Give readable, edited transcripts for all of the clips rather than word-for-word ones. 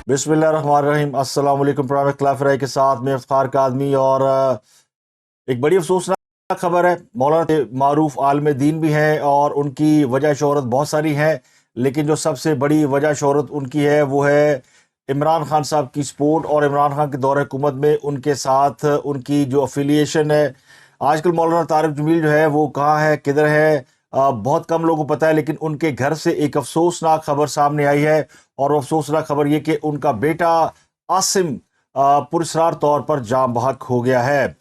बिस्मिल्लाहिर्रहमानिर्रहीम। अस्सलाम वालेकुम। प्रोग्राम इख्तिलाफ राय के साथ मैं इफ्तार कादमी। और एक बड़ी अफसोसनाक खबर है। मौलाना मारूफ आलिम दीन भी हैं और उनकी वजह शोहरत बहुत सारी हैं, लेकिन जो सबसे बड़ी वजह शोहरत उनकी है वो है इमरान खान साहब की सपोर्ट और इमरान खान के दौर हुकूमत में उनके साथ उनकी जो अफिलिएशन है। आजकल मौलाना तारिक जमील जो है वो कहाँ है, किधर है, बहुत कम लोगों को पता है। लेकिन उनके घर से एक अफसोसनाक खबर सामने आई है, और वो अफसोसनाक खबर ये कि उनका बेटा आसिम पुरस्रार तौर पर जाँ बहक हो गया है।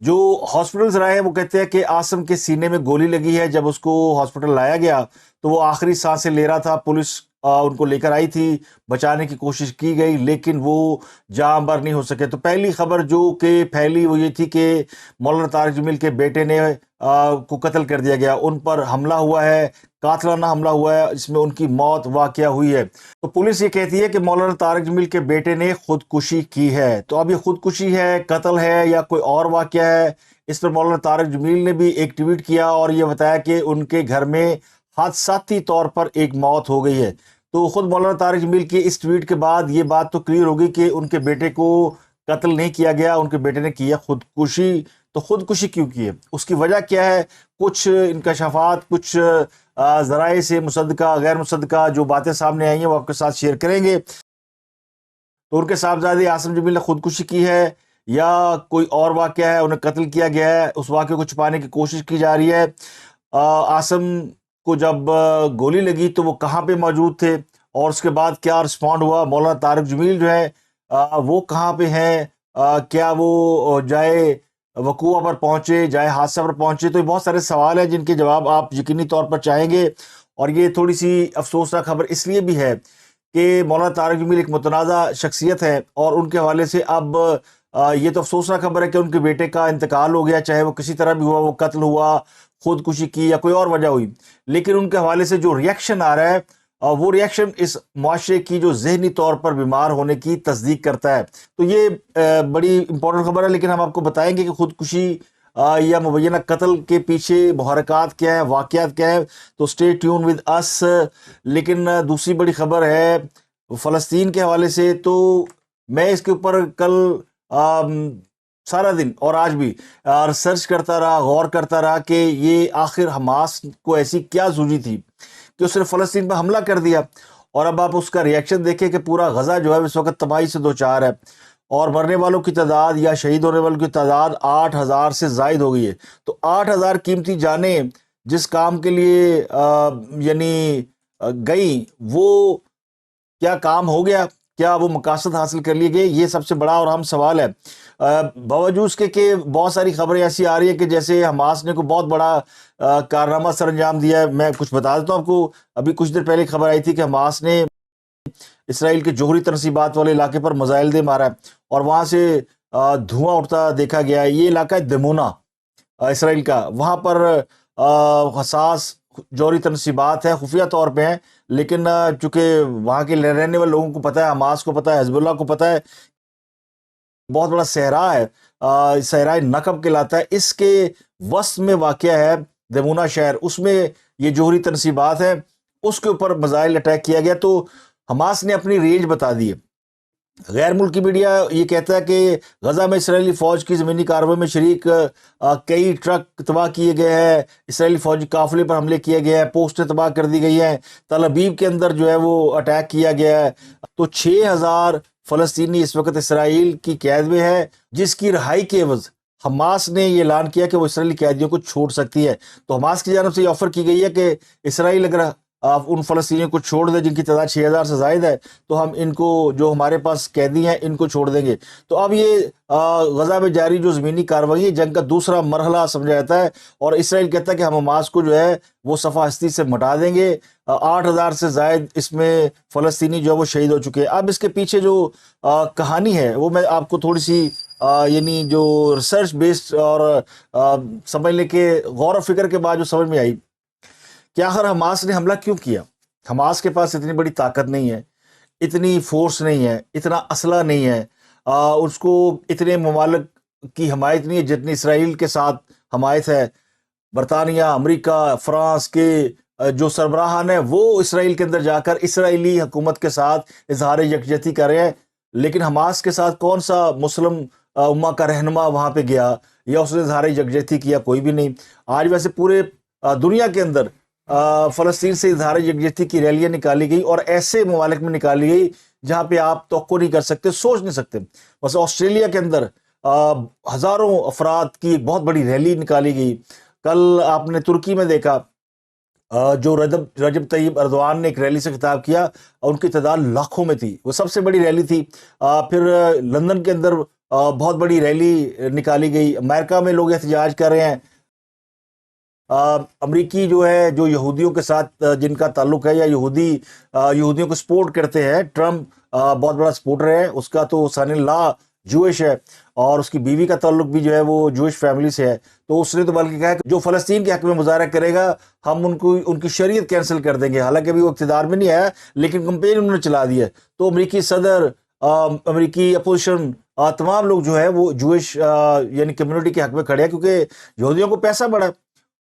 जो हॉस्पिटल्स रहे हैं वो कहते हैं कि आसिम के सीने में गोली लगी है। जब उसको हॉस्पिटल लाया गया तो वो आखिरी सांसें ले रहा था। पुलिस उनको लेकर आई थी, बचाने की कोशिश की गई, लेकिन वो जाँ बर नहीं हो सके। तो पहली खबर जो कि फैली वो ये थी कि मौलाना तारिक जमील के बेटे ने को कत्ल कर दिया गया। उन पर हमला हुआ है, कातलाना हमला हुआ है, जिसमें उनकी मौत वाक़या हुई है। तो पुलिस ये कहती है कि मौलाना तारिक जमील के बेटे ने खुदकुशी की है। तो अब ये खुदकुशी है, कत्ल है या कोई और वाक़या है, इस पर मौलाना तारिक जमील ने भी एक ट्वीट किया और ये बताया कि उनके घर में हादसाती तौर पर एक मौत हो गई है। तो खुद मौलाना तारिक जमील के इस ट्वीट के बाद ये बात तो क्लियर होगी कि उनके बेटे को कत्ल नहीं किया गया, उनके बेटे ने किया खुदकुशी। तो खुदकुशी क्यों की है, उसकी वजह क्या है, कुछ इंकशाफात, कुछ ज़राए से मुसद्दका गैर मुसद्दका जो बातें सामने आई हैं वो आपके साथ शेयर करेंगे। तो उनके साहबजादे आसिम जमील ने खुदकुशी की है या कोई और वाक़या है, उन्हें कत्ल किया गया है, उस वाक़े को छुपाने की कोशिश की जा रही है। आसिम को जब गोली लगी तो वो कहाँ पे मौजूद थे और उसके बाद क्या रिस्पॉन्ड हुआ, मौलाना तारिक जमील जो है वो कहाँ पे हैं, क्या वो जाए वकूआ पर पहुँचे, जाए हादसा पर पहुँचे। तो ये बहुत सारे सवाल हैं जिनके जवाब आप यकीनी तौर पर चाहेंगे। और ये थोड़ी सी अफसोसनाक खबर इसलिए भी है कि मौलाना तारिक जमील एक मुतनाज़ा शख्सियत है और उनके हवाले से अब ये तो अफसोसनाक खबर है कि उनके बेटे का इंतकाल हो गया, चाहे वो किसी तरह भी हुआ, वो कत्ल हुआ, खुदकुशी की या कोई और वजह हुई। लेकिन उनके हवाले से जो रिएक्शन आ रहा है वो रिएक्शन इस मुआशरे की जो ज़हनी तौर पर बीमार होने की तस्दीक करता है। तो ये बड़ी इंपॉर्टेंट खबर है। लेकिन हम आपको बताएंगे कि खुदकुशी या मुबैना कत्ल के पीछे मुहरकात क्या है, वाक़यात क्या है। तो स्टे ट्यून विद अस। लेकिन दूसरी बड़ी खबर है फ़लस्तीन के हवाले से। तो मैं इसके ऊपर कल सारा दिन और आज भी रिसर्च करता रहा, गौर करता रहा कि ये आखिर हमास को ऐसी क्या सूझी थी कि उसने फ़लस्तीन पर हमला कर दिया। और अब आप उसका रिएक्शन देखें कि पूरा गज़ा जो है इस वक्त तबाही से दो चार है और मरने वालों की तादाद या शहीद होने वालों की तादाद 8,000 से ज़ायद हो गई है। तो 8,000 कीमती जानें जिस काम के लिए गई, वो क्या काम हो गया, क्या वो मकासद हासिल कर लिए गए, ये सबसे बड़ा और अहम सवाल है। बावजूद उसके कि बहुत सारी खबरें ऐसी आ रही है कि जैसे हमास ने कोई बहुत बड़ा कारनामा सर अंजाम दिया है। मैं कुछ बता देता हूँ आपको। अभी कुछ देर पहले खबर आई थी कि हमास ने इसराइल के जोहरी तनसीबात वाले इलाके पर मिसाइल दे मारा है और वहाँ से धुआं उठता देखा गया है। ये इलाका है दमोना इसराइल का। वहाँ पर हसास जौहरी तनसीबात है, खुफिया तौर पे हैं। लेकिन चूंकि वहाँ के रहने वाले लोगों को पता है, हमास को पता है, हिजबुल्लाह को पता है, बहुत बड़ा सहरा है, सहराए नकब कहलाता है, इसके वस्त में वाक़या है दमोना शहर। उसमें ये जोहरी तनसीबात है, उसके ऊपर मिसाइल अटैक किया गया। तो हमास ने अपनी रेंज बता दी है। गैर मुल्की मीडिया ये कहता है कि गजा में इसराइली फ़ौज की ज़मीनी कार्रवाई में शरीक कई ट्रक तबाह किए गए हैं, इसराइली फ़ौजी काफ़िले पर हमले किए गए हैं, पोस्टें तबाह कर दी गई हैं, तल अबीब के अंदर जो है वो अटैक किया गया है। तो 6,000 फ़लस्तीनी इस वक्त इसराइल की कैद में है, जिसकी रिहाई के एवज़ हमास ने ये ऐलान किया कि वो इसराइली कैदियों को छोड़ सकती है। तो हमास की जानब से ये ऑफ़र की गई है कि इसराइल अगर आप उन फ़लस्तीनियों को छोड़ दें जिनकी तादाद 6,000 से ज़ायद है, तो हम इनको, जो हमारे पास कैदी हैं, इनको छोड़ देंगे। तो अब ये गज़ा में जारी जो ज़मीनी कार्रवाई है, जंग का दूसरा मरहला समझा जाता है। और इसराइल कहता है कि हम हमास को जो है वो सफ़ा हस्ती से मिटा देंगे। 8,000 से ज़ायद इसमें फ़लस्तीनी जो है वो शहीद हो चुके हैं। अब इसके पीछे जो कहानी है वो मैं आपको थोड़ी सी जो रिसर्च बेस्ड और समझने के गौर व फिक्र के बाद जो समझ में आई कि आखिर हमास ने हमला क्यों किया। हमास के पास इतनी बड़ी ताकत नहीं है, इतनी फोर्स नहीं है, इतना असला नहीं है, उसको इतने ममालिक की हमायत नहीं है जितनी इसराइल के साथ हमायत है। बरतानिया, अमेरिका, फ्रांस के جو سربراہان ہیں وہ اسرائیل کے اندر جا کر اسرائیلی حکومت کے ساتھ اظہار یکجہتی کر رہے ہیں، لیکن حماس کے ساتھ کون سا مسلم امہ کا رہنما وہاں پہ گیا یا اس نے اظہار یکجہتی کیا؟ کوئی بھی نہیں۔ آج ویسے پورے دنیا کے اندر فلسطین سے اظہار یکجہتی کی ریلیاں نکالی گئی، اور ایسے ممالک میں نکالی گئی جہاں پہ آپ توقع نہیں کر سکتے، سوچ نہیں سکتے۔ بس آسٹریلیا کے اندر ہزاروں افراد کی ایک بہت بڑی ریلی نکالی گئی۔ کل آپ نے ترکی میں دیکھا، جو رجب طیب اردوان نے ایک ریلی سے خطاب کیا، اور ان کی تعداد لاکھوں میں تھی، وہ سب سے بڑی ریلی تھی۔ پھر لندن کے اندر بہت بڑی ریلی نکالی گئی۔ امریکہ میں لوگ احتجاج کر رہے ہیں۔ امریکی جو ہے، جو یہودیوں کے ساتھ جن کا تعلق ہے یا یہودیوں کو سپورٹ کرتے ہیں، ٹرمپ بہت بڑا سپورٹر ہے اس کا، تو سن ان لا جوئش ہے، اور اس کی بیوی کا تعلق بھی جو ہے وہ جوئش فیملی سے ہے۔ تو اس نے تو بلکہ کہا کہ جو فلسطین کے حق میں مظاہرہ کرے گا ہم ان کی شریعت کینسل کر دیں گے۔ حالانکہ ابھی وہ اقتدار میں نہیں آیا، لیکن کمپین انہوں نے چلا دی ہے۔ تو امریکی صدر، امریکی اپوزیشن، تمام لوگ جو ہے وہ جوئش یعنی کمیونٹی کے حق میں کھڑے ہیں، کیونکہ یہودیوں کو پیسہ بڑا ہے،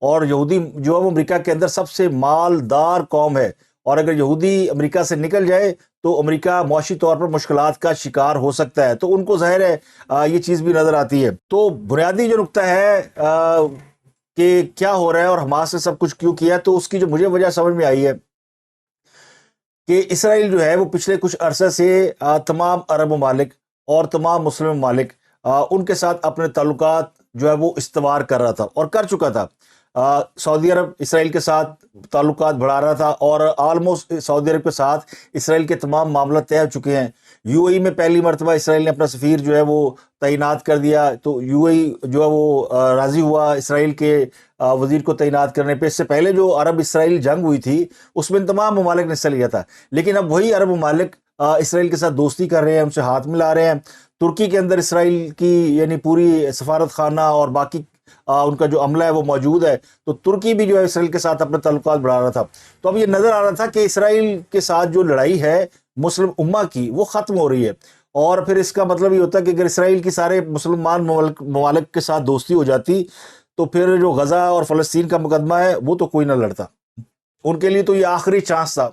اور یہودی جو ہے وہ امریکہ کے اندر سب سے مالدار قوم ہے، اور اگر یہودی امریکہ سے نکل جائے تو امریکہ معاشی طور پر مشکلات کا شکار ہو سکتا ہے۔ تو ان کو ظاہر ہے یہ چیز بھی نظر آتی ہے۔ تو بنیادی جو نقطہ ہے کہ کیا ہو رہا ہے اور حماس نے سب کچھ کیوں کیا، تو اس کی جو مجھے وجہ سمجھ میں آئی ہے کہ اسرائیل جو ہے وہ پچھلے کچھ عرصے سے تمام عرب ممالک اور تمام مسلم ممالک ان کے ساتھ اپنے تعلقات جو ہے وہ استوار کر رہا تھا اور کر چکا تھا۔ سعودی عرب اسرائیل کے ساتھ تعلقات بڑھا رہا تھا، اور آلموسٹ سعودی عرب کے ساتھ اسرائیل کے تمام معاملات طے ہو چکے ہیں۔ یو اے ای میں پہلی مرتبہ اسرائیل نے اپنا سفیر جو ہے وہ تعینات کر دیا، تو یو اے ای جو ہے وہ راضی ہوا اسرائیل کے وزیر کو تعینات کرنے پہ۔ اس سے پہلے جو عرب اسرائیل جنگ ہوئی تھی اس میں تمام ممالک نے حصہ لیا تھا، لیکن اب وہی عرب ممالک اسرائیل کے ساتھ دوستی کر رہے ہیں، ان سے ہاتھ ملا رہے ہیں۔ ترکی کے اندر اسرائیل کی یعنی پوری سفارت خانہ اور باقی ان کا جو عملہ ہے وہ موجود ہے، تو ترکی بھی جو ہے اسرائیل کے ساتھ اپنے تعلقات بڑھا رہا تھا۔ تو اب یہ نظر آ رہا تھا کہ اسرائیل کے ساتھ جو لڑائی ہے مسلم امہ کی وہ ختم ہو رہی ہے، اور پھر اس کا مطلب یہ ہوتا ہے کہ اگر اسرائیل کی سارے مسلمان ممالک کے ساتھ دوستی ہو جاتی تو پھر جو غزہ اور فلسطین کا مقدمہ ہے وہ تو کوئی نہ لڑتا۔ ان کے لیے تو یہ آخری چانس تھا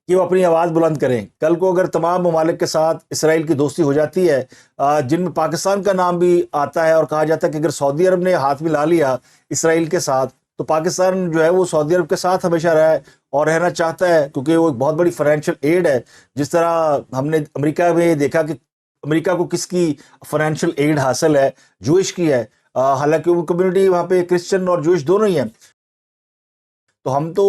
کہ وہ اپنی آواز بلند کریں۔ کل کو اگر تمام ممالک کے ساتھ اسرائیل کی دوستی ہو جاتی ہے، جن میں پاکستان کا نام بھی آتا ہے، اور کہا جاتا ہے کہ اگر سعودی عرب نے ہاتھ ملا لیا اسرائیل کے ساتھ تو پاکستان جو ہے وہ سعودی عرب کے ساتھ ہمیشہ رہا ہے اور رہنا چاہتا ہے، کیونکہ وہ ایک بہت بڑی فائنینشیل ایڈ ہے۔ جس طرح ہم نے امریکہ میں دیکھا کہ امریکہ کو کس کی فائنینشیل ایڈ حاصل ہے، جوئش کی ہے، حالانکہ وہ کمیونٹی وہاں پہ کرسچن اور جوئش دونوں ہی ہیں۔ تو ہم تو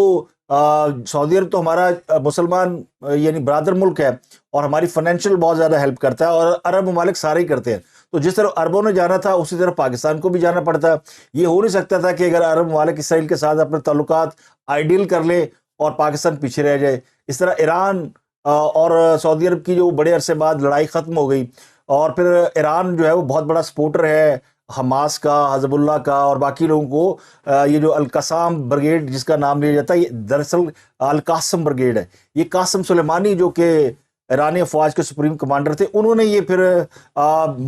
سعودی عرب تو ہمارا مسلمان یعنی برادر ملک ہے، اور ہماری فائنینشیل بہت زیادہ ہیلپ کرتا ہے، اور عرب ممالک سارے ہی کرتے ہیں۔ تو جس طرح عربوں نے جانا تھا اسی طرح پاکستان کو بھی جانا پڑتا ہے۔ یہ ہو نہیں سکتا تھا کہ اگر عرب ممالک اسرائیل کے ساتھ اپنے تعلقات آئیڈیل کر لے اور پاکستان پیچھے رہ جائے۔ اس طرح ایران اور سعودی عرب کی جو بڑے عرصے بعد لڑائی ختم ہو گئی، اور پھر ایران جو ہے وہ بہت بڑا سپورٹر ہے حماس کا، حزب اللہ کا، اور باقی لوگوں کو یہ جو القسام بریگیڈ جس کا نام لیا جاتا ہے، یہ دراصل القاسم بریگیڈ ہے۔ یہ قاسم سلیمانی جو کہ ایرانی افواج کے سپریم کمانڈر تھے، انہوں نے یہ پھر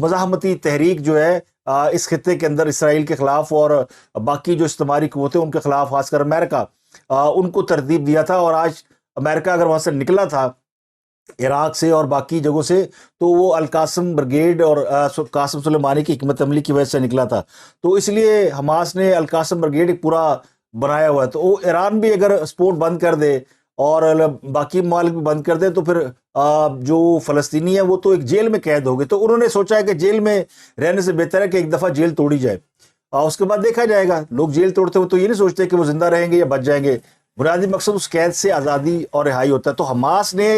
مزاحمتی تحریک جو ہے اس خطے کے اندر اسرائیل کے خلاف اور باقی جو استعماری قوتیں ان کے خلاف، خاص کر امریکہ، ان کو ترتیب دیا تھا۔ اور آج امریکہ اگر وہاں سے نکلا تھا عراق سے اور باقی جگہوں سے، تو وہ القاسم بریگیڈ اور قاسم سلیمانی کی حکمت عملی کی وجہ سے نکلا تھا۔ تو اس لیے حماس نے القاسم بریگیڈ ایک پورا بنایا ہوا ہے۔ تو وہ ایران بھی اگر سپورٹ بند کر دے اور باقی ممالک بھی بند کر دے تو پھر جو فلسطینی ہے وہ تو ایک جیل میں قید ہو گئے۔ تو انہوں نے سوچا ہے کہ جیل میں رہنے سے بہتر ہے کہ ایک دفعہ جیل توڑی جائے، اس کے بعد دیکھا جائے گا۔ لوگ جیل توڑتے ہوئے تو یہ نہیں سوچتے کہ وہ زندہ رہیں گے یا بچ جائیں گے، بنیادی مقصد اس قید سے آزادی اور رہائی ہوتا ہے۔ تو حماس نے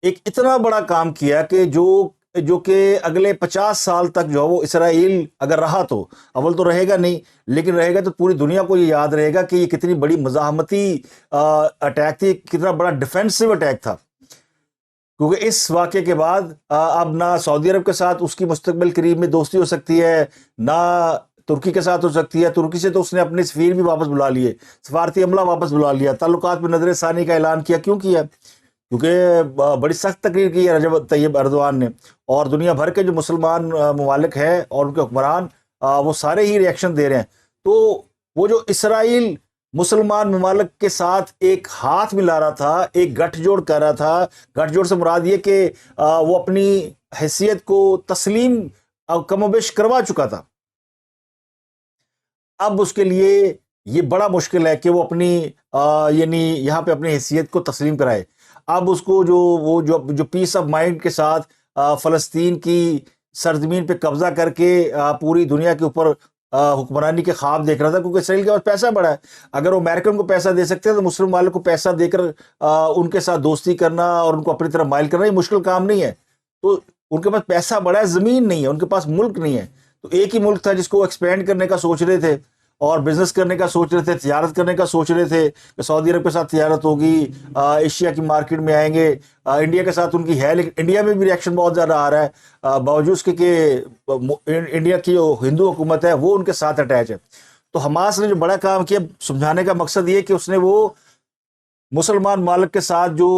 ایک اتنا بڑا کام کیا کہ جو کہ اگلے 50 سال تک جو ہے وہ اسرائیل اگر رہا تو اول تو رہے گا نہیں، لیکن رہے گا تو پوری دنیا کو یہ یاد رہے گا کہ یہ کتنی بڑی مزاحمتی اٹیک تھی، کتنا بڑا ڈیفینسو اٹیک تھا۔ کیونکہ اس واقعے کے بعد اب نہ سعودی عرب کے ساتھ اس کی مستقبل قریب میں دوستی ہو سکتی ہے، نہ ترکی کے ساتھ ہو سکتی ہے۔ ترکی سے تو اس نے اپنے سفیر بھی واپس بلا لیے، سفارتی عملہ واپس بلا لیا، تعلقات میں نظر ثانی کا اعلان کیا۔ کیوں کیا؟ کیونکہ بڑی سخت تقریر کی ہے رجب طیب اردوان نے، اور دنیا بھر کے جو مسلمان ممالک ہیں اور ان کے حکمران وہ سارے ہی ریئیکشن دے رہے ہیں۔ تو وہ جو اسرائیل مسلمان ممالک کے ساتھ ایک ہاتھ ملا رہا تھا، ایک گٹھ جوڑ کر رہا تھا۔ گٹھ جوڑ سے مراد یہ کہ وہ اپنی حیثیت کو تسلیم کم و بیش کروا چکا تھا۔ اب اس کے لیے یہ بڑا مشکل ہے کہ وہ اپنی یعنی یہاں پہ اپنی حیثیت کو تسلیم کرائے۔ اب اس کو جو پیس آف مائنڈ کے ساتھ فلسطین کی سرزمین پہ قبضہ کر کے پوری دنیا کے اوپر حکمرانی کے خواب دیکھ رہا تھا، کیونکہ اسرائیل کے پاس پیسہ بڑا ہے۔ اگر وہ امریکن کو پیسہ دے سکتے ہیں تو مسلم والوں کو پیسہ دے کر ان کے ساتھ دوستی کرنا اور ان کو اپنی طرف مائل کرنا یہ مشکل کام نہیں ہے۔ تو ان کے پاس پیسہ بڑا ہے، زمین نہیں ہے، ان کے پاس ملک نہیں ہے۔ تو ایک ہی ملک تھا جس کو وہ ایکسپینڈ کرنے کا سوچ رہے تھے اور بزنس کرنے کا سوچ رہے تھے، تجارت کرنے کا سوچ رہے تھے کہ سعودی عرب کے ساتھ تجارت ہوگی، ایشیا کی مارکیٹ میں آئیں گے، انڈیا کے ساتھ ان کی ہے، لیکن انڈیا میں بھی ریئیکشن بہت زیادہ آ رہا ہے، باوجود اس کے کہ انڈیا کی جو ہندو حکومت ہے وہ ان کے ساتھ اٹیچ ہے۔ تو حماس نے جو بڑا کام کیا، سمجھانے کا مقصد یہ کہ اس نے وہ مسلمان ممالک کے ساتھ جو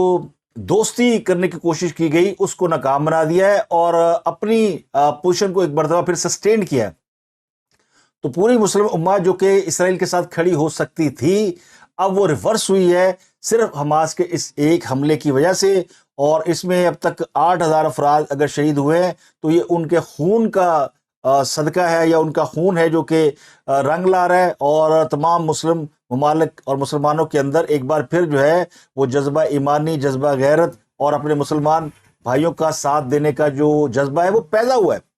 دوستی کرنے کی کوشش کی گئی اس کو ناکام بنا دیا ہے اور اپنی پوزیشن کو ایک مرتبہ پھر سسٹین کیا ہے۔ تو پوری مسلم امت جو کہ اسرائیل کے ساتھ کھڑی ہو سکتی تھی، اب وہ ریورس ہوئی ہے صرف حماس کے اس ایک حملے کی وجہ سے، اور اس میں اب تک 8,000 افراد اگر شہید ہوئے ہیں تو یہ ان کے خون کا صدقہ ہے، یا ان کا خون ہے جو کہ رنگ لا رہا ہے، اور تمام مسلم ممالک اور مسلمانوں کے اندر ایک بار پھر جو ہے وہ جذبہ ایمانی، جذبہ غیرت اور اپنے مسلمان بھائیوں کا ساتھ دینے کا جو جذبہ ہے وہ پیدا ہوا ہے۔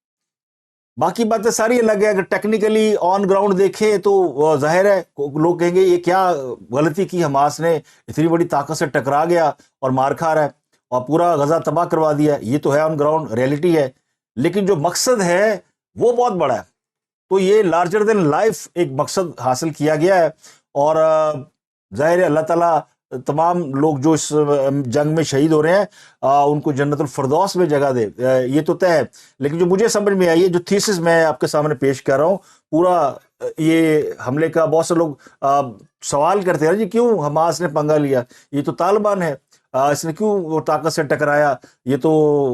باقی باتیں ساری الگ ہے، اگر ٹیکنیکلی آن گراؤنڈ دیکھیں تو ظاہر ہے لوگ کہیں گے یہ کیا غلطی کی حماس نے، اتنی بڑی طاقت سے ٹکرا گیا اور مار کھا رہا ہے اور پورا غزہ تباہ کروا دیا۔ یہ تو ہے آن گراؤنڈ ریئلٹی ہے، لیکن جو مقصد ہے وہ بہت بڑا ہے۔ تو یہ لارجر دین لائف ایک مقصد حاصل کیا گیا ہے، اور ظاہر ہے اللہ تعالیٰ تمام لوگ جو اس جنگ میں شہید ہو رہے ہیں ان کو جنت الفردوس میں جگہ دے، یہ تو طے ہے۔ لیکن جو مجھے سمجھ میں آئی ہے، جو تھیسس میں آپ کے سامنے پیش کر رہا ہوں، پورا یہ حملے کا بہت سے لوگ سوال کرتے ہیں جی کیوں حماس نے پنگا لیا، یہ تو طالبان ہے، اس نے کیوں وہ طاقت سے ٹکرایا، یہ تو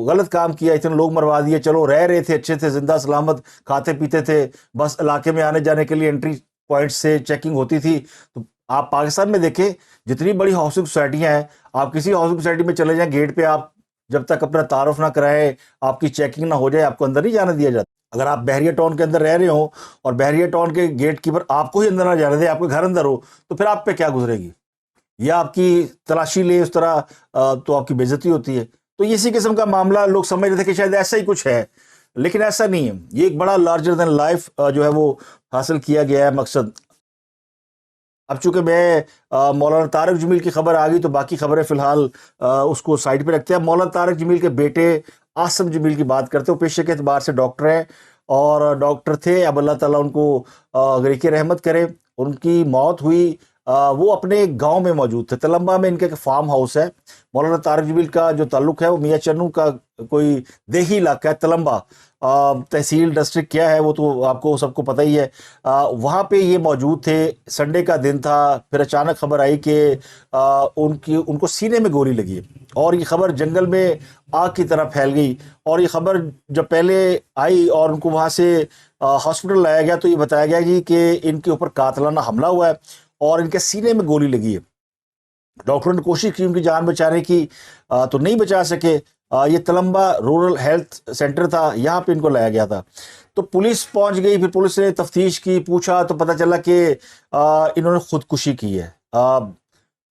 غلط کام کیا، اتنے لوگ مروا دیے، چلو رہ رہے تھے اچھے تھے، زندہ سلامت کھاتے پیتے تھے، بس علاقے میں آنے جانے کے لیے انٹری پوائنٹ سے چیکنگ ہوتی تھی۔ تو آپ پاکستان میں دیکھیں جتنی بڑی ہاؤسنگ سوسائٹیاں ہیں، آپ کسی ہاؤسنگ سوسائٹی میں چلے جائیں، گیٹ پہ آپ جب تک اپنا تعارف نہ کرائیں، آپ کی چیکنگ نہ ہو جائے، آپ کو اندر نہیں جانے دیا جاتا۔ اگر آپ بحریہ ٹاؤن کے اندر رہ رہے ہوں اور بحریہ ٹاؤن کے گیٹ کیپر آپ کو ہی اندر نہ جانے دے، آپ کے گھر اندر ہو، تو پھر آپ پہ کیا گزرے گی، یا آپ کی تلاشی لے اس طرح تو آپ کی بے عزتی ہوتی ہے۔ تو اسی قسم کا معاملہ لوگ سمجھ رہے تھے کہ شاید ایسا ہی کچھ ہے، لیکن ایسا نہیں ہے۔ یہ ایک بڑا لارجر دین لائف جو ہے وہ حاصل کیا گیا ہے مقصد۔ اب چونکہ میں مولانا طارق جمیل کی خبر آ گئی تو باقی خبریں فی الحال اس کو سائڈ پہ رکھتے ہیں۔ مولانا طارق جمیل کے بیٹے عاصم جمیل کی بات کرتے ہیں۔ وہ پیشے کے اعتبار سے ڈاکٹر ہیں اور ڈاکٹر تھے، اب اللہ تعالیٰ ان کو غریق رحمت کرے۔ ان کی موت ہوئی، وہ اپنے گاؤں میں موجود تھے، تلمبا میں ان کا ایک فارم ہاؤس ہے۔ مولانا طارق جمیل کا جو تعلق ہے وہ میاں چنو کا کوئی دیہی علاقہ ہے، تلمبا تحصیل ڈسٹرکٹ کیا ہے وہ تو آپ کو سب کو پتہ ہی ہے۔ وہاں پہ یہ موجود تھے، سنڈے کا دن تھا، پھر اچانک خبر آئی کہ ان کو سینے میں گولی لگی ہے، اور یہ خبر جنگل میں آگ کی طرح پھیل گئی۔ اور یہ خبر جب پہلے آئی اور ان کو وہاں سے ہاسپٹل لایا گیا تو یہ بتایا گیا جی کہ ان کے اوپر قاتلانہ حملہ ہوا ہے اور ان کے سینے میں گولی لگی ہے۔ ڈاکٹروں نے کوشش کی ان کی جان بچانے کی تو نہیں بچا سکے۔ یہ تلمبا رورل ہیلتھ سینٹر تھا، یہاں پہ ان کو لایا گیا تھا۔ تو پولیس پہنچ گئی، پھر پولیس نے تفتیش کی، پوچھا تو پتہ چلا کہ انہوں نے خودکشی کی ہے۔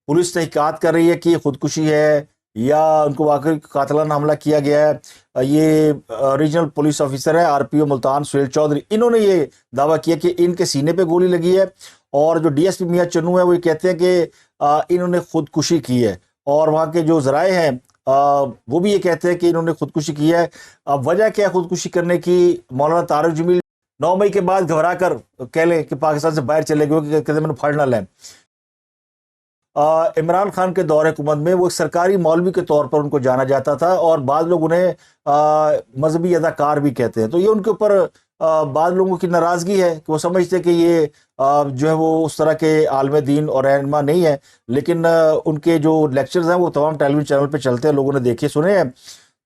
پولیس تحقیقات کر رہی ہے کہ یہ خودکشی ہے یا ان کو واقعی قاتلانہ حملہ کیا گیا ہے۔ یہ ریجنل پولیس آفیسر ہے RPO ملتان سہیل چودھری، انہوں نے یہ دعویٰ کیا کہ ان کے سینے پہ گولی لگی ہے، اور جو DSP میاں چنو ہے وہ یہ کہتے ہیں کہ انہوں نے خودکشی کی ہے، اور وہاں کے جو ذرائع ہیں وہ بھی یہ کہتے ہیں کہ انہوں نے خودکشی کی ہے۔ اب وجہ کیا ہے خودکشی کرنے کی؟ مولانا طارق جمیل 9 مئی کے بعد گھبرا کر کہہ لیں کہ پاکستان سے باہر چلے گئے کہ کہتے میں پھڑ نہ لیں۔ عمران خان کے دور حکومت میں وہ ایک سرکاری مولوی کے طور پر ان کو جانا جاتا تھا، اور بعض لوگ انہیں مذہبی اداکار بھی کہتے ہیں۔ تو یہ ان کے اوپر بعض لوگوں کی ناراضگی ہے کہ وہ سمجھتے کہ یہ جو ہے وہ اس طرح کے عالم دین اور رہنما نہیں ہے، لیکن ان کے جو لیکچرز ہیں وہ تمام ٹیلی ویژن چینل پہ چلتے ہیں، لوگوں نے دیکھے سنے ہیں۔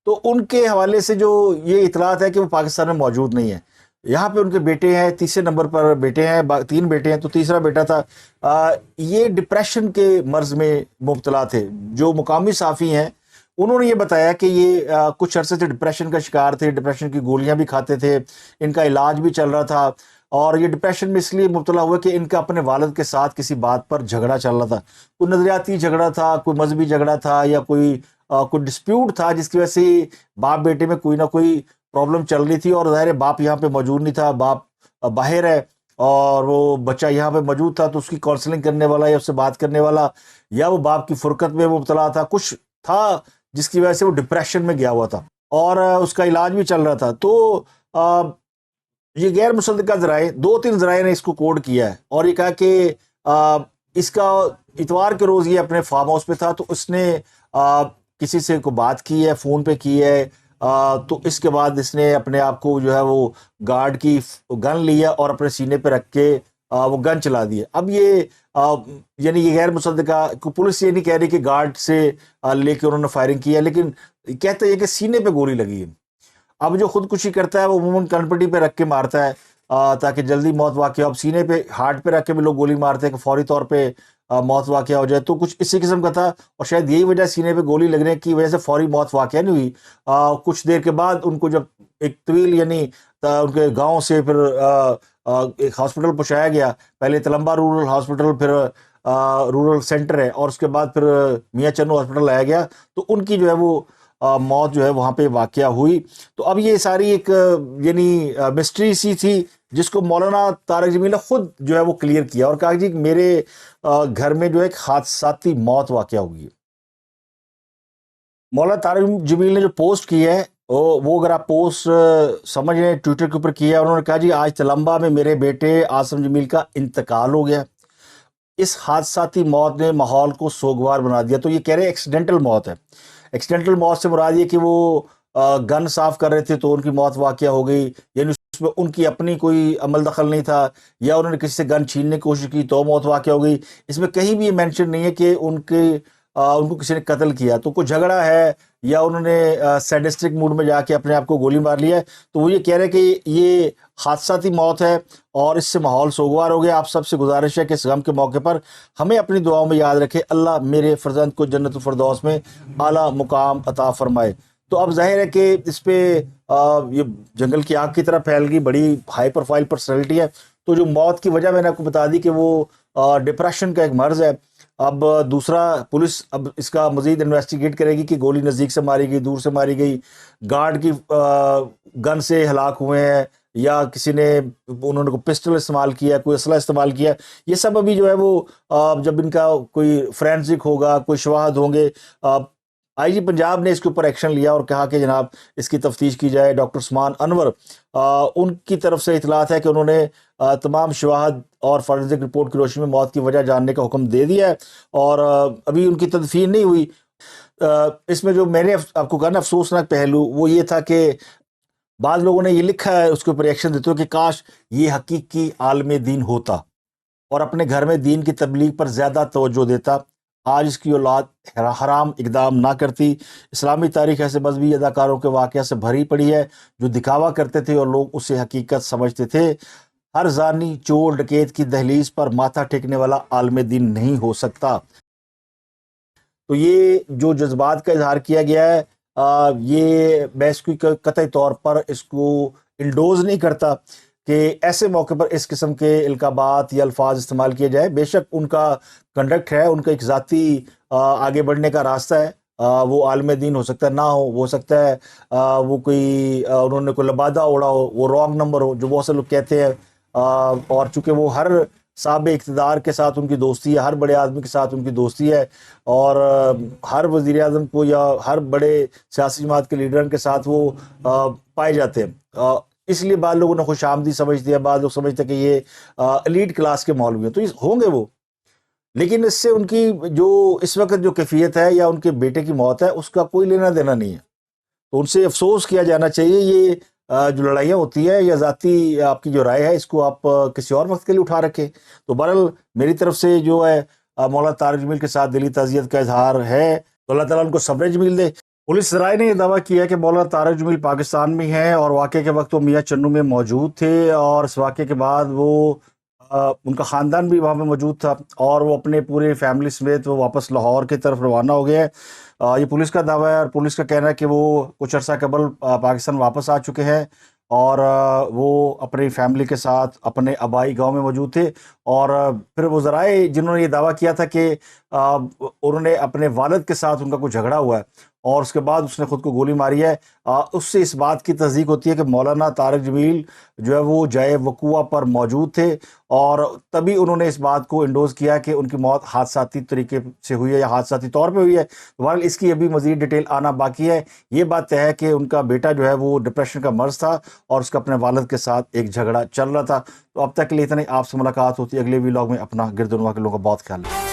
تو ان کے حوالے سے جو یہ اطلاعات ہے کہ وہ پاکستان میں موجود نہیں ہے، यहाँ पे उनके बेटे हैं, तीसरे नंबर पर बेटे हैं, 3 बेटे हैं, तो तीसरा बेटा था ये डिप्रेशन के मर्ज में मुब्तला थे। जो मुकामी साफ़ी हैं उन्होंने ये बताया कि ये कुछ अरसे से डिप्रेशन का शिकार थे, डिप्रेशन की गोलियां भी खाते थे, इनका इलाज भी चल रहा था, और ये डिप्रेशन में इसलिए मुब्तला हुए कि इनका अपने वालिद के साथ किसी बात पर झगड़ा चल रहा था। कोई नज़रियाती झगड़ा था, कोई मजहबी झगड़ा था, या कोई डिस्प्यूट था जिसकी वजह से बाप बेटे में कोई ना कोई प्रॉब्लम चल रही थी। और ज़ाहिर है बाप यहाँ पे मौजूद नहीं था, बाप बाहर है और वो बच्चा यहाँ पे मौजूद था, तो उसकी काउंसलिंग करने वाला या उससे बात करने वाला, या वो बाप की फुरकत में मुब्तला था, कुछ था जिसकी वजह से वो डिप्रेशन में गया हुआ था, और उसका इलाज भी चल रहा था। तो ये गैर मुसद्दक़ा ज़राए, 2-3 ज़राए ने इसको कोड किया है और ये कहा कि इसका इतवार के रोज़ ये अपने फार्म हाउस पे था, तो उसने किसी से को बात की है, फ़ोन पे की है, तो इसके बाद इसने अपने आप को जो है वो गार्ड की गन लिया और अपने सीने पे रख के वो गन चला दिया। अब ये यानी ये गैर मुसद्दक़ा, पुलिस ये नहीं कह रही कि गार्ड से लेके उन्होंने फायरिंग की है, लेकिन कहते हैं कि सीने पे गोली लगी है। अब जो खुदकुशी करता है वो अमूमन कनपटी पे रख के मारता है ताकि जल्दी मौत वाक़या हो। अब सीने पे, हार्ट पे रख के भी लोग गोली मारते हैं कि फौरी तौर पे मौत वाक़या हो जाए, तो कुछ इसी किस्म का था, और शायद यही वजह सीने पे गोली लगने की वजह से फौरी मौत वाक़या नहीं हुई। कुछ देर के बाद उनको जब एक तवील यानी उनके गांव से फिर एक हॉस्पिटल पहुंचाया गया, पहले तलम्बा रूरल हॉस्पिटल, फिर रूरल सेंटर है, और उसके बाद फिर मियाँ चन्नू हॉस्पिटल लाया गया, तो उनकी जो है वो मौत जो है वहाँ पे वाक़या हुई। तो अब ये सारी एक यानी मिस्ट्री सी थी जिसको मौलाना तारिक जमील ने खुद जो है वो क्लियर किया और कहा जी मेरे घर में जो एक हादसाती मौत वाक़या हुई है। मौलाना तारिक जमील ने जो पोस्ट की है वो अगर आप पोस्ट समझ रहे हैं, ट्विटर के ऊपर किया है। उन्होंने कहा जी आज तलम्बा में मेरे बेटे आसिम जमील का इंतकाल हो गया। इस हादसाती मौत ने माहौल को सोगवार बना दिया। तो ये कह रहे हैं एक्सीडेंटल मौत है। एक्सीडेंटल मौत से मुराद ये कि वो गन साफ कर रहे थे तो उनकी मौत वाक़या हो गई, यानी उसमें उनकी अपनी कोई अमल दखल नहीं था, या उन्होंने किसी से गन छीनने की कोशिश की तो मौत वाक़या हो गई। इसमें कहीं भी ये मेंशन नहीं है कि उनको किसी ने कत्ल किया, तो कोई झगड़ा है या उन्होंने सैडिस्टिक मूड में जाके अपने आप को गोली मार लिया है। तो वो ये कह रहे हैं कि ये हादसाती मौत है और इससे माहौल सोगवार हो गया। आप सबसे गुजारिश है कि इस गम के मौके पर हमें अपनी दुआओं में याद रखें, अल्लाह मेरे फर्जंद को जन्नतुल फिरदौस में आला मुकाम अता फरमाए। तो अब जाहिर है कि इस पे ये जंगल की आग की तरह फैल गई, बड़ी हाई प्रोफाइल पर्सनैलिटी है। तो जो मौत की वजह मैंने आपको बता दी कि वो डिप्रेशन का एक मर्ज है। अब दूसरा, पुलिस अब इसका मजीद इन्वेस्टिगेट करेगी कि गोली नज़दीक से मारी गई, दूर से मारी गई, गार्ड की गन से हलाक हुए हैं, या किसी ने उन्होंने को पिस्टल इस्तेमाल किया, कोई असला इस्तेमाल किया। ये सब अभी जो है वो जब इनका कोई फोरेंसिक होगा, कोई शवाहद होंगे। आईजी पंजाब ने इसके ऊपर एक्शन लिया और कहा कि जनाब इसकी तफ्तीश की जाए। डॉक्टर उस्मान अनवर उनकी तरफ से इतलात है कि उन्होंने तमाम शवाहद और फॉरेंसिक रिपोर्ट की रोशनी में मौत की वजह जानने का हुक्म दे दिया है, और अभी उनकी तदफीन नहीं हुई। इसमें जो मैंने आपको कहा ना अफसोसनाक पहलू, वो ये था कि बाद लोगों ने ये लिखा है उसके ऊपर रिएक्शन देते हुए कि काश ये हकीकी आलम दीन होता और अपने घर में दीन की तबलीग पर ज़्यादा तवज्जो देता, आज इसकी औलाद हराम इकदाम ना करती। इस्लामी तारीख ऐसे मजहबी अदाकारों के वाक़या से भरी पड़ी है जो दिखावा करते थे और लोग उसे हकीकत समझते थे। हर जानी चोर डकैत की दहलीज पर माथा टेकने वाला आलम दीन नहीं हो सकता। तो ये जो जज्बात का इजहार किया गया है, ये मैं इसकी कतई तौर पर इसको इंडोज नहीं करता कि ऐसे मौके पर इस किस्म के इल्काबात या अल्फाज इस्तेमाल किए जाए। बेशक उनका कंडक्ट है, उनका एक ज़ाती आगे बढ़ने का रास्ता है। वो आलम दीन हो सकता है, ना हो सकता है वो कोई उन्होंने कोई लबादा ओढ़ा हो, वो रॉन्ग नंबर हो जो बहुत से लोग कहते हैं। और चूँकि वो हर साब इक़्तिदार के साथ उनकी दोस्ती है, हर बड़े आदमी के साथ उनकी दोस्ती है, और हर वज़ीर आज़म को या हर बड़े सियासी जमात के लीडर के साथ वो पाए जाते हैं। इसलिए बाद लोगों ने खुशामदी समझती है, बाद लोग समझते हैं कि ये एलीट क्लास के मौलवी हैं, तो ये होंगे वो। लेकिन इससे उनकी जो इस वक्त जो कैफियत है या उनके बेटे की मौत है उसका कोई लेना देना नहीं है। तो उनसे अफसोस किया जाना चाहिए। ये जो लड़ाइयाँ होती है या ज़ाती आपकी जो राय है इसको आप किसी और वक्त के लिए उठा रखें। तो बहरहाल मेरी तरफ से जो है मौलाना तारिक जमील के साथ दिली ताज़ियत का इजहार है, तो अल्लाह ताला उनको सब्र जमील दे। पुलिस ज़राए ने ये दावा किया है कि मौलाना तारिक जमील पाकिस्तान में हैं और वाक़े के वक्त वो मियाँ चन्नू में मौजूद थे और इस वाक़े के बाद वो उनका ख़ानदान भी वहाँ पे मौजूद था और वो अपने पूरे फैमिली समेत वो वापस लाहौर की तरफ रवाना हो गए हैं। ये पुलिस का दावा है और पुलिस का कहना है कि वो कुछ अर्सा कबल पाकिस्तान वापस आ चुके हैं और वो अपनी फैमिली के साथ अपने आबाई गांव में मौजूद थे। और फिर वो ज़राए जिन्होंने ये दावा किया था कि उन्होंने अपने वालिद के साथ उनका कुछ झगड़ा हुआ है और उसके बाद उसने खुद को गोली मारी है, उससे इस बात की तस्दीक होती है कि मौलाना तारिक जमील जो है वो जाए वक़ूआ पर मौजूद थे और तभी उन्होंने इस बात को इंडोज़ किया कि उनकी मौत हादसाती तरीके से हुई है या हादसाती तौर पे हुई है। बहरहाल इसकी अभी मज़ीद डिटेल आना बाकी है। ये बात तय है कि उनका बेटा जो है वो डिप्रेशन का मर्ज़ था और उसका अपने वालिद के साथ एक झगड़ा चल रहा था। तो अब तक के लिए इतना ही। आपसे मुलाकात होती है अगले व्लॉग में। अपना गिरदुनवा के लोगों का बहुत ख्याल रखें।